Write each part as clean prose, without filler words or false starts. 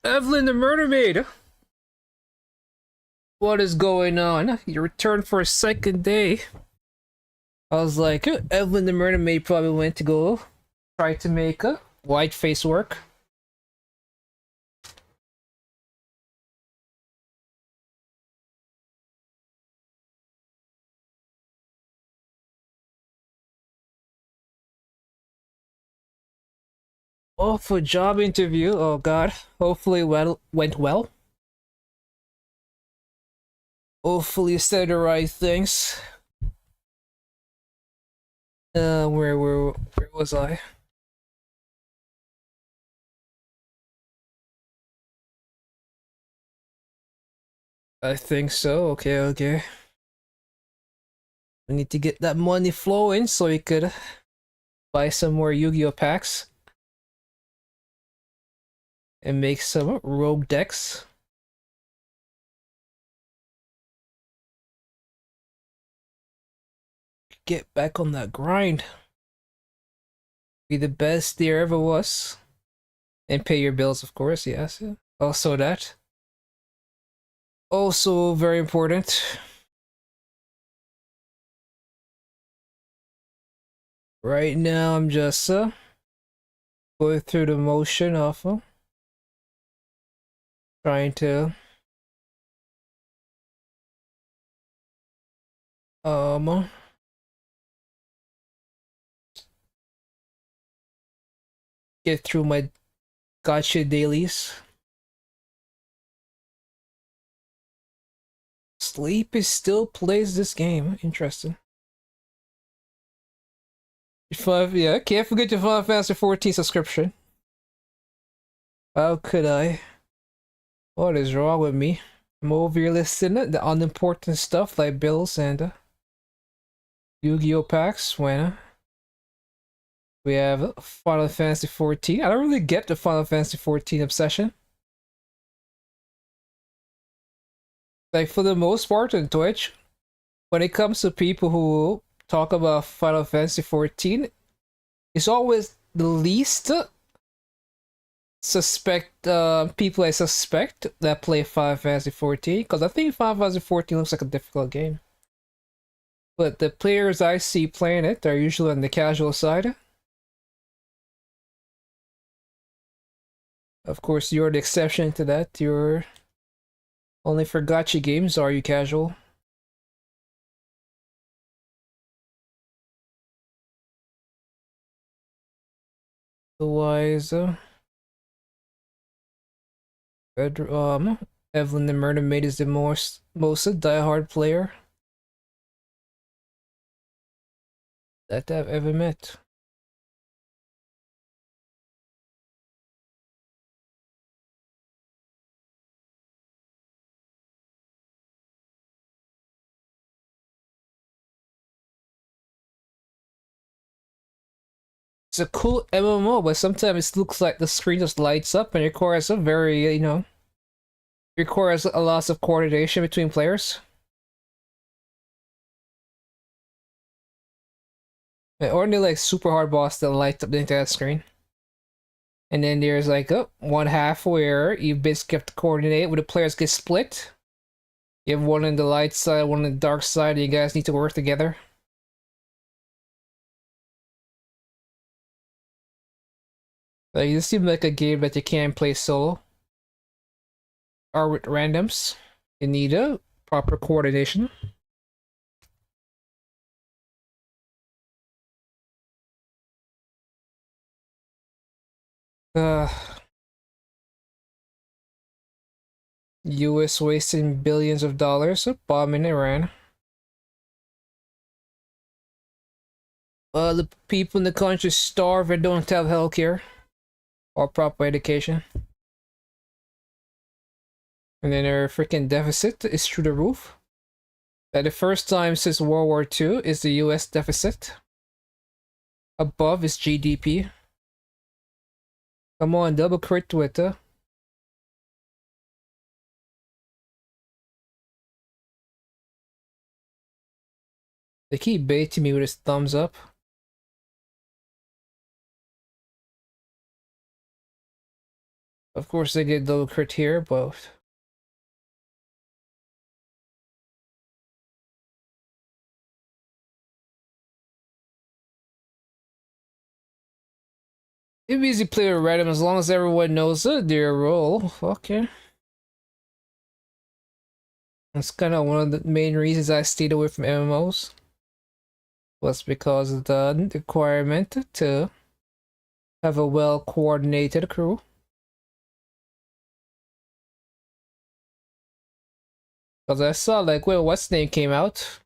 Evelyn the Murder Maid! What is going on? You returned for a second day. I was like, Evelyn the Murder Maid probably went to go try to make a white face work. Oh, for job interview. Oh god. Hopefully went well. Hopefully you said the right things. Where was I? I think so. Okay, okay. We need to get that money flowing so we could buy some more Yu-Gi-Oh packs and make some rogue decks. Get back on that grind. Be the best there ever was. And pay your bills, of course, yes. Also that. Also very important. Right now I'm just going through the motion of trying to um get through my gotcha dailies. Sleep is still plays this game. Interesting. Yeah, can't forget your Final Fantasy 14 subscription. How could I? What is wrong with me? I'm over here listing the unimportant stuff like bills and Yu-Gi-Oh packs when we have Final Fantasy 14. I don't really get the Final Fantasy 14 obsession. Like for the most part on Twitch, when it comes to people who talk about Final Fantasy 14, it's always the least suspect people I suspect that play Final Fantasy 14, because I think Final Fantasy 14 looks like a difficult game. But the players I see playing it are usually on the casual side. Of course, you're the exception to that. You're only for gotcha games, are you casual? Otherwise, Evelyn the Murder Maid is the most diehard player that I've ever met. It's a cool MMO, but sometimes it looks like the screen just lights up and it requires a very, requires a lot of coordination between players. Or they like super hard boss that lights up the entire screen. And then there's like one half where you basically have to coordinate where the players get split. You have one on the light side, one on the dark side, and you guys need to work together. Like, this seems like a game that you can't play solo. Or with randoms. You need a proper coordination. Uh, US wasting billions of dollars bombing Iran. The people in the country starve and don't have healthcare or proper education. And then their freaking deficit is through the roof. The first time since World War II is the US deficit. Above is GDP. Come on, double crit Twitter. They keep baiting me with his thumbs up. Of course, they get double crit here, but it's easy to play with random as long as everyone knows their role. Okay. That's kind of one of the main reasons I stayed away from MMOs. Was because of the requirement to have a well-coordinated crew. Because I saw, like, when What's Name came out,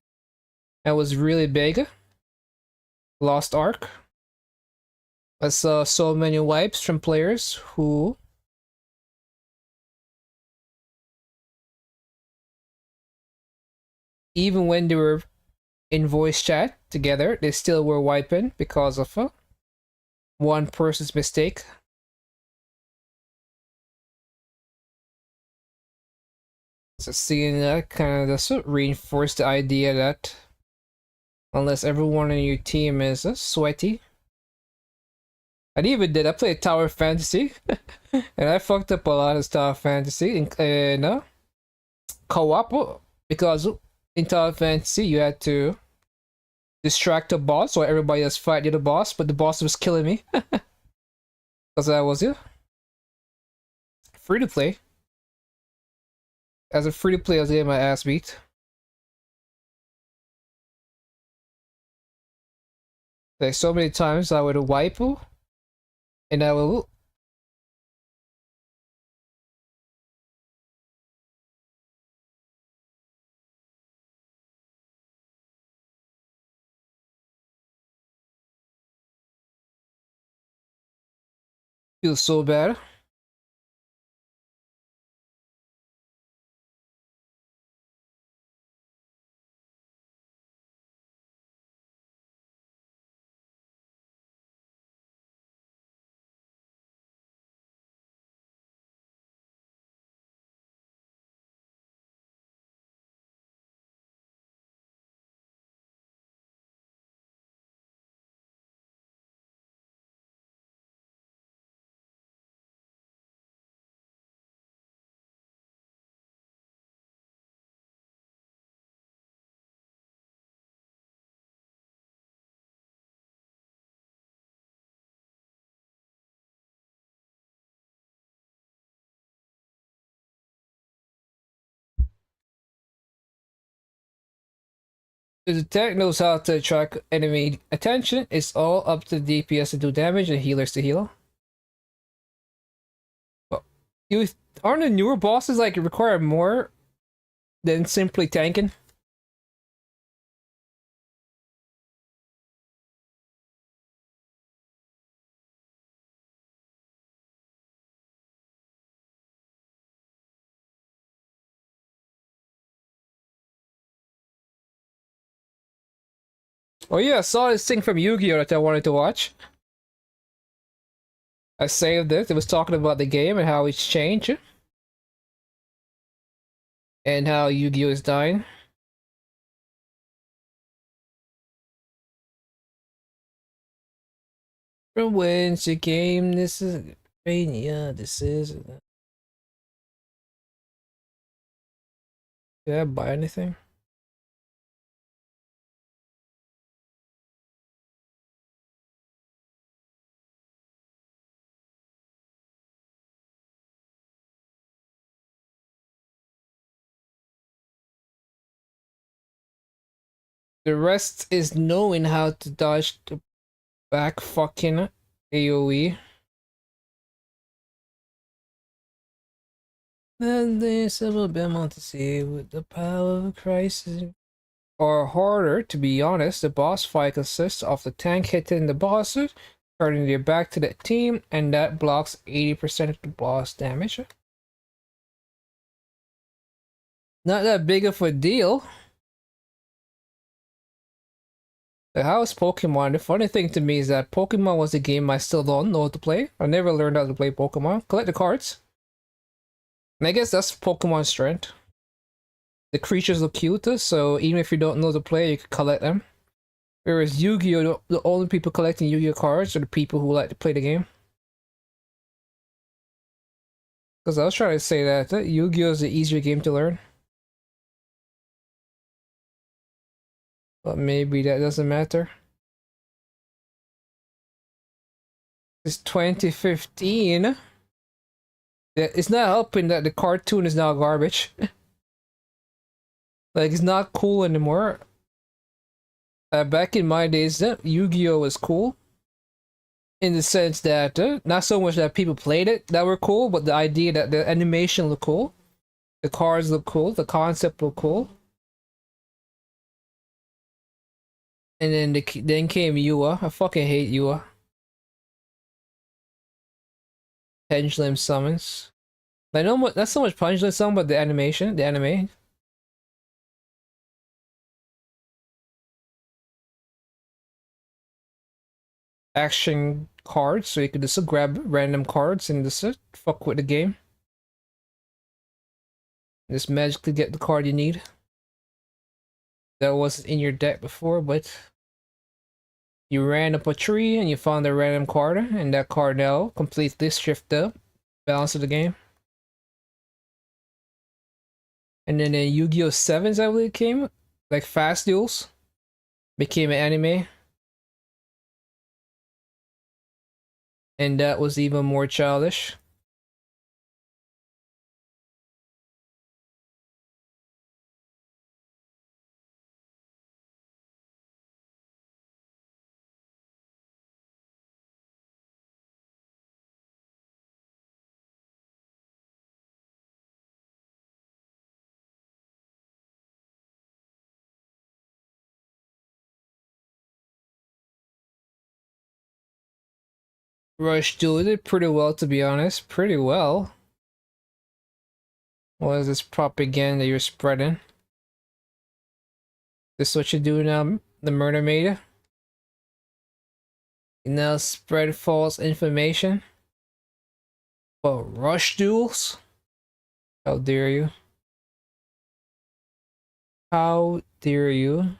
and was really big. Lost Ark. I saw so many wipes from players who even when they were in voice chat together, they still were wiping because of one person's mistake. So seeing that kind of just reinforced the idea that unless everyone in your team is sweaty. I even did. I played Tower Fantasy, and I fucked up a lot of Tower Fantasy in co-op because in Tower Fantasy you had to distract the boss while everybody else fighting the boss, but the boss was killing me because I was free to play. As a free to play, I was getting my ass beat. Like so many times I would wipe and I will feel so bad. The tech knows how to attract enemy attention. It's all up to the DPS to do damage and healers to heal. But you aren't the newer bosses like require more than simply tanking? Oh yeah, I saw this thing from Yu-Gi-Oh that I wanted to watch. I saved it. It was talking about the game and how it's changed. And how Yu-Gi-Oh is dying. From whence the game, this is Mania, this is... Did I buy anything? The rest is knowing how to dodge the back fucking AoE. And there's a bit to see with the power of crisis. Or harder, to be honest, the boss fight consists of the tank hitting the bosses, turning their back to the team, and that blocks 80% of the boss damage. Not that big of a deal. Like, how is Pokemon? The funny thing to me is that Pokemon was a game I still don't know how to play. I never learned how to play Pokemon. Collect the cards. And I guess that's Pokemon's strength. The creatures look cute, so even if you don't know the play, you can collect them. Whereas Yu-Gi-Oh, the only people collecting Yu-Gi-Oh cards are the people who like to play the game. Because I was trying to say that Yu-Gi-Oh is the easier game to learn. But maybe that doesn't matter. It's 2015. It's not helping that the cartoon is now garbage. Like, it's not cool anymore. Back in my days, Yu-Gi-Oh was cool. In the sense that, not so much that people played it that were cool, but the idea that the animation looked cool. The cards look cool. The concept look cool. And then came Yua. I fucking hate Yua. Pendulum summons. Like, no, not so much pendulum summon, but the animation, the anime. Action cards, so you could just grab random cards and just fuck with the game. Just magically get the card you need. That wasn't in your deck before, but you ran up a tree and you found a random card, and that card now completely shift the balance of the game. And then Yu-Gi-Oh! 7s, I believe, came, like Fast Duels, became an anime. And that was even more childish. Rush Duel did pretty well, to be honest. Pretty well. What is this propaganda you're spreading? This what you do now, the murder maid? You now spread false information about rush duels? How dare you? How dare you?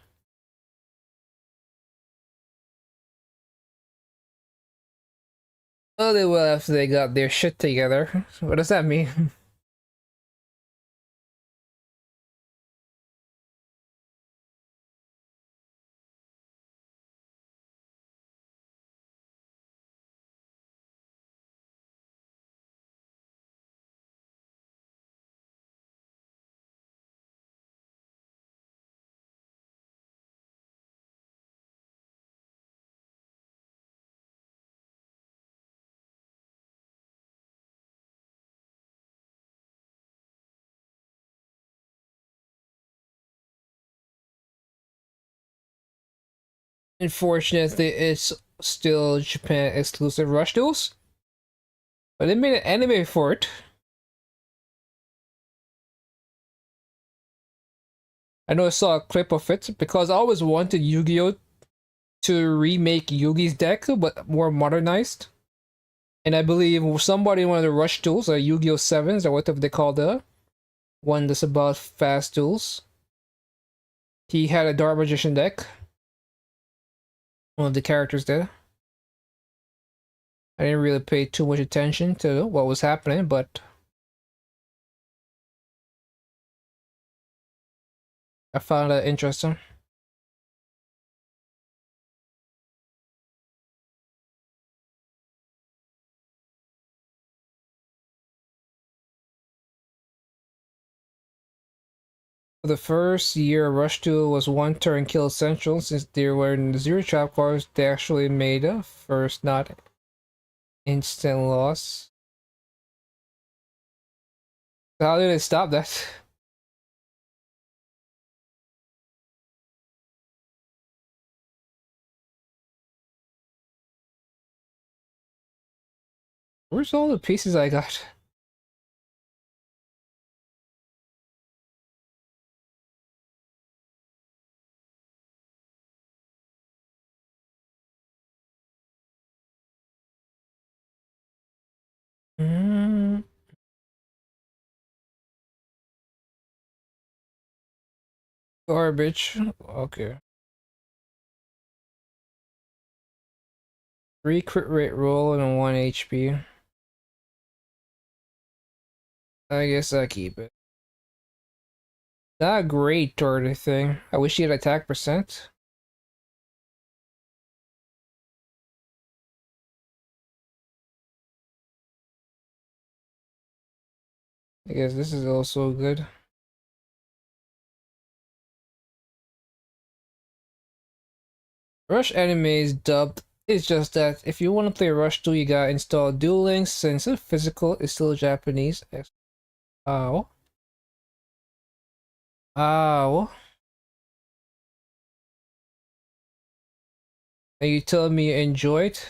Oh, they will after they got their shit together. What does that mean? Unfortunately, it's still Japan exclusive rush duels. But they made an anime for it. I know I saw a clip of it because I always wanted Yu-Gi-Oh! To remake Yugi's deck, but more modernized. And I believe somebody in one of the rush duels, or Yu-Gi-Oh! 7s, or whatever they call the one that's about fast duels. He had a Dark Magician deck. One of the characters there. I didn't really pay too much attention to what was happening, but I found that interesting. For the first year, Rush Duel was one turn kill essential since there were zero trap cards. They actually made a first, not instant loss. How did it stop that? Where's all the pieces I got? Mm, garbage. Okay. 3 crit rate roll and a 1 HP. I guess I'll keep it. Not great or anything. I wish he had attack percent. I guess this is also good. Rush anime is dubbed. It's just that if you want to play Rush 2, you gotta install Duel Links since the physical is still Japanese. Ow. Ow. And you telling me you enjoy it?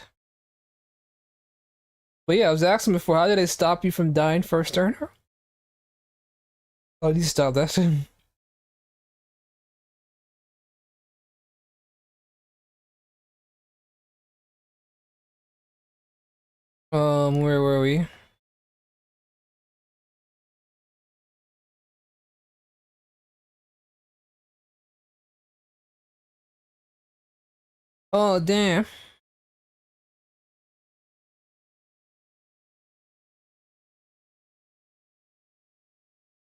But yeah, I was asking before, how did it stop you from dying first turn? Oh, you stop that. Where were we? Oh, damn.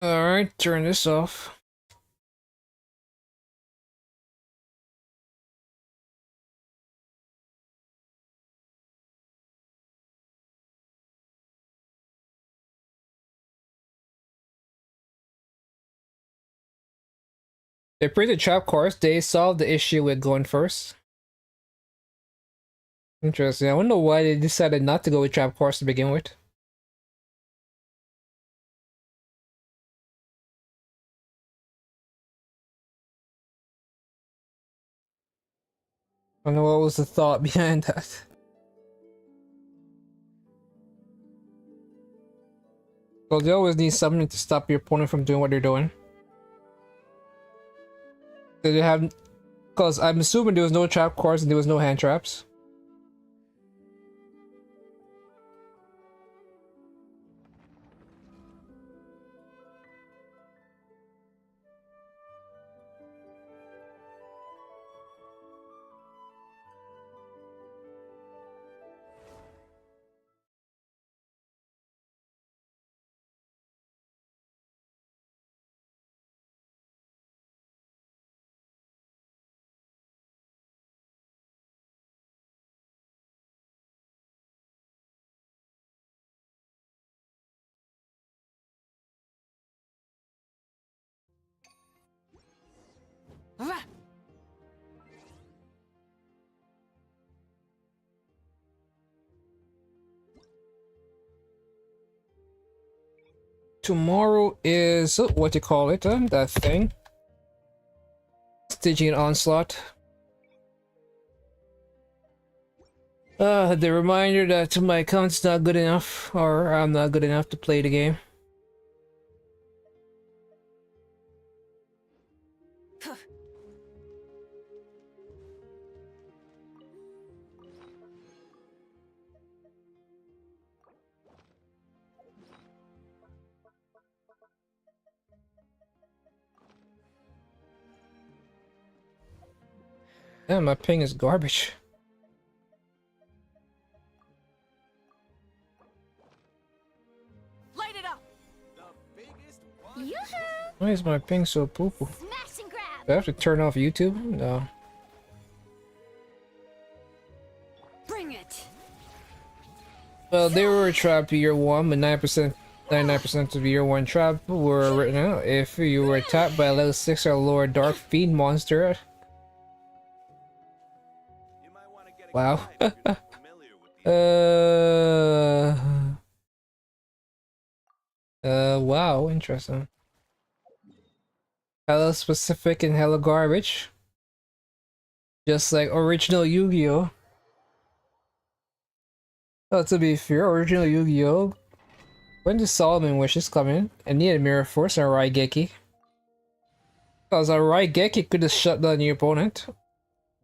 Alright, turn this off. They printed trap course. They solved the issue with going first. Interesting. I wonder why they decided not to go with trap course to begin with. I don't know what was the thought behind that. Well, they always need something to stop your opponent from doing what they're doing. Did they have? Because I'm assuming there was no trap course and there was no hand traps. Tomorrow is what you call it, that thing. Stygian Onslaught. The reminder that my account's not good enough, or I'm not good enough to play the game. Yeah, my ping is garbage. Light it up. Why is my ping so poo-poo? Do I have to turn off YouTube? No. Bring it. Well, they were trapped year 1, but 99% of year 1 trap were written out if you were attacked by a level 6 or lower dark fiend monster. Wow. Wow, interesting. Hella specific and hella garbage. Just like original Yu-Gi-Oh! Oh, to be fair, original Yu-Gi-Oh! When does Solomon Wishes come in? I need a Mirror Force and a Raigeki. Because a Raigeki could have shut down your opponent.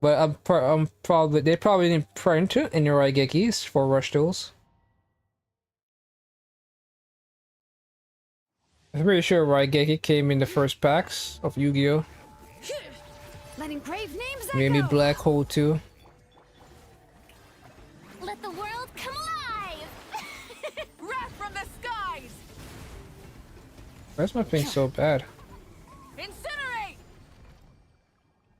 But I'm probably they probably didn't print it in your Raigekis for rush tools. I'm pretty sure Raigeki came in the first packs of Yu-Gi-Oh! Let engraved names Maybe echo. Black Hole too. Let the world come alive. Wrath from the skies. Why is my ping so bad?